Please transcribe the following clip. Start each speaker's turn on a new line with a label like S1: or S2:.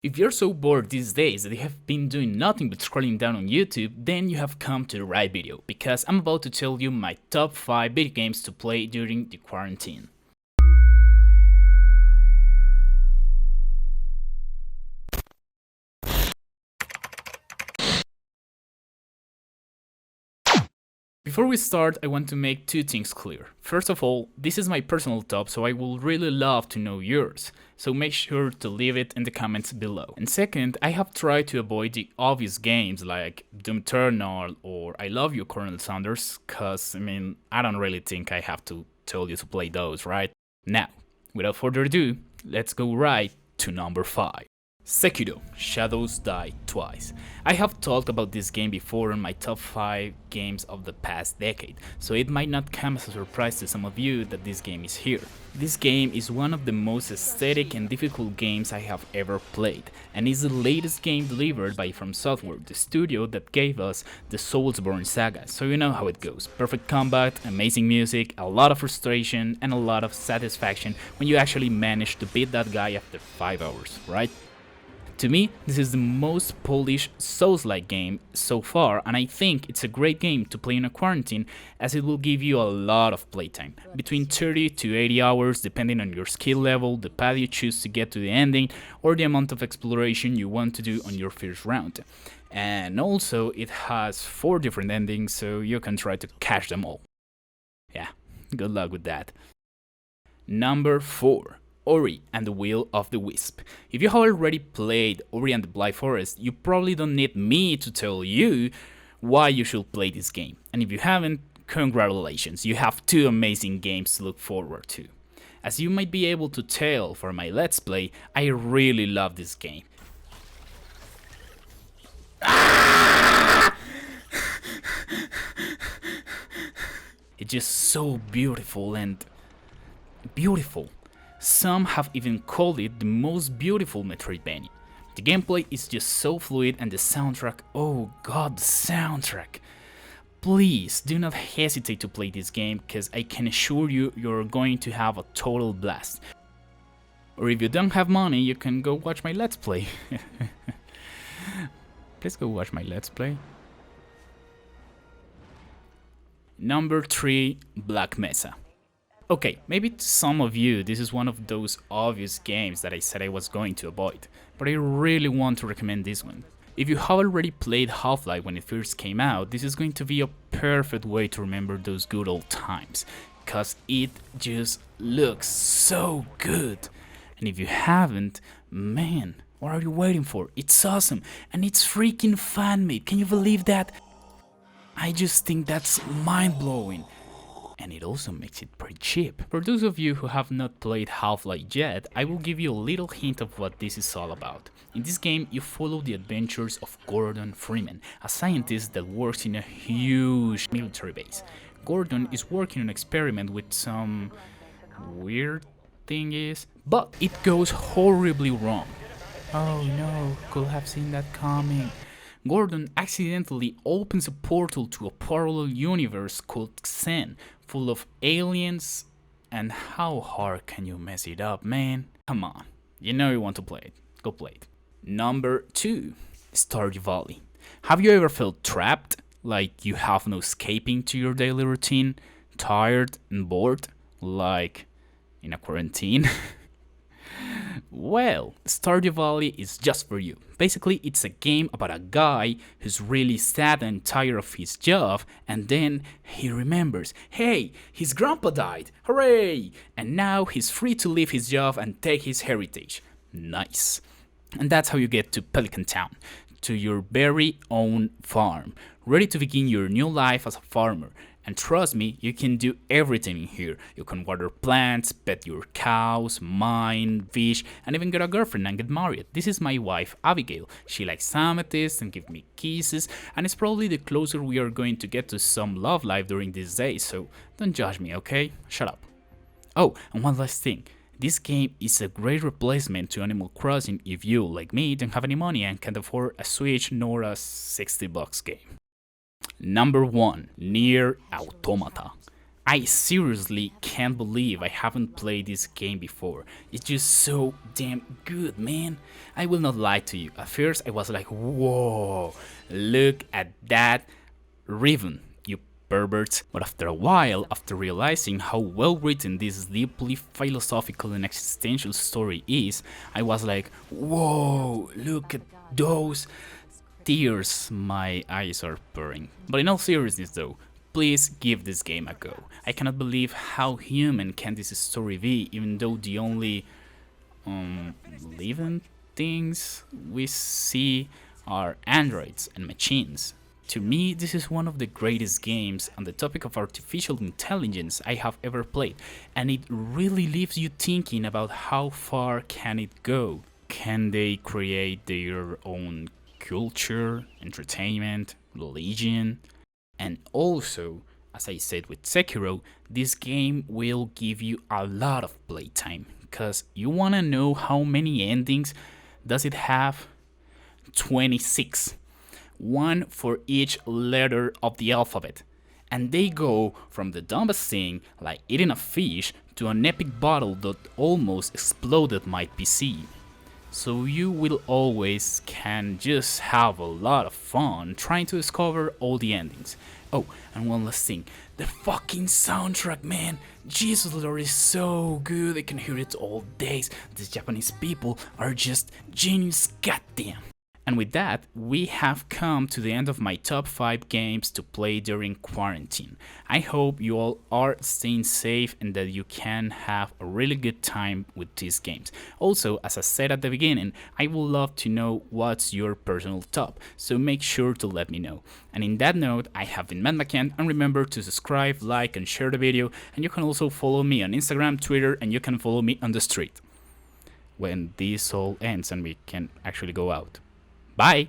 S1: If you're so bored these days that you have been doing nothing but scrolling down on YouTube, then you have come to the right video, because I'm about to tell you my top 5 video games to play during the quarantine. Before we start, I want to make two things clear. First of all, this is my personal top, so I would really love to know yours, so make sure to leave it in the comments below. And second, I have tried to avoid the obvious games like Doom Eternal or I Love You Colonel Sanders, cause I don't really think I have to tell you to play those, right? Now, without further ado, let's go right to number 5. Sekiro: Shadows Die Twice. I have talked about this game before in my top 5 games of the past decade, so it might not come as a surprise to some of you that this game is here. This game is one of the most aesthetic and difficult games I have ever played, and is the latest game delivered by From Software, the studio that gave us the Soulsborne saga, so you know how it goes. Perfect combat, amazing music, a lot of frustration, and a lot of satisfaction when you actually manage to beat that guy after 5 hours, right? To me, this is the most polished Souls-like game so far, and I think it's a great game to play in a quarantine, as it will give you a lot of playtime, between 30 to 80 hours depending on your skill level, the path you choose to get to the ending, or the amount of exploration you want to do on your first round. And also, it has 4 different endings, so you can try to catch them all. Yeah, good luck with that. Number 4. Ori and the Will of the Wisp. If you have already played Ori and the Blind Forest, you probably don't need me to tell you why you should play this game. And if you haven't, congratulations, you have 2 amazing games to look forward to. As you might be able to tell from my Let's Play, I really love this game. It's just so beautiful and beautiful. Some have even called it the most beautiful Metroidvania. The gameplay is just so fluid, and the soundtrack, oh god, the soundtrack. Please do not hesitate to play this game, because I can assure you you're going to have a total blast. Or if you don't have money, you can go watch my Let's Play. Please go watch my Let's Play. Number 3, Black Mesa. Okay, maybe to some of you this is one of those obvious games that I said I was going to avoid, but I really want to recommend this one. If you have already played Half-Life when it first came out, this is going to be a perfect way to remember those good old times, cause it just looks so good. And if you haven't, man, what are you waiting for? It's awesome, and it's freaking fan-made, can you believe that? I just think that's mind-blowing. And it also makes it pretty cheap. For those of you who have not played Half-Life yet, I will give you a little hint of what this is all about. In this game, you follow the adventures of Gordon Freeman, a scientist that works in a huge military base. Gordon is working on an experiment with some weird thingies, but it goes horribly wrong. Oh no, could have seen that coming. Gordon accidentally opens a portal to a parallel universe called Xen, full of aliens, and how hard can you mess it up, man? Come on, you know you want to play it, go play it. Number 2, Stardew Valley. Have you ever felt trapped, like you have no escaping to your daily routine, tired and bored, like in a quarantine? Well, Stardew Valley is just for you. Basically, it's a game about a guy who's really sad and tired of his job, and then he remembers, hey, his grandpa died, hooray! And now he's free to leave his job and take his heritage. Nice. And that's how you get to Pelican Town, to your very own farm, ready to begin your new life as a farmer. And trust me, you can do everything in here. You can water plants, pet your cows, mine, fish, and even get a girlfriend and get married. This is my wife, Abigail. She likes amethyst and gives me kisses, and it's probably the closer we are going to get to some love life during these days, so don't judge me, okay? Shut up. Oh, and one last thing. This game is a great replacement to Animal Crossing if you, like me, don't have any money and can't afford a Switch nor a $60 game. Number 1, Nier Automata. I seriously can't believe I haven't played this game before. It's just so damn good, man. I will not lie to you. At first, I was like, whoa, look at that ribbon, you perverts. But after a while, after realizing how well written this deeply philosophical and existential story is, I was like, whoa, look at those tears, my eyes are burning. But in all seriousness though, please give this game a go. I cannot believe how human can this story be, even though the only living things we see are androids and machines. To me, this is one of the greatest games on the topic of artificial intelligence I have ever played, and it really leaves you thinking about how far can it go. Can they create their own culture, entertainment, religion? And also, as I said with Sekiro, this game will give you a lot of playtime, because you wanna know how many endings does it have? 26. One for each letter of the alphabet. And they go from the dumbest thing, like eating a fish, to an epic battle that almost exploded my PC. So you will always can just have a lot of fun trying to discover all the endings. Oh, and one last thing, the fucking soundtrack, man. Jesus Lord is so good, I can hear it all days. These Japanese people are just genius, goddamn. And with that, we have come to the end of my top 5 games to play during quarantine. I hope you all are staying safe and that you can have a really good time with these games. Also, as I said at the beginning, I would love to know what's your personal top, so make sure to let me know. And in that note, I have been Matt McCann, and remember to subscribe, like, and share the video, and you can also follow me on Instagram, Twitter, and you can follow me on the street. When this all ends and we can actually go out. Bye!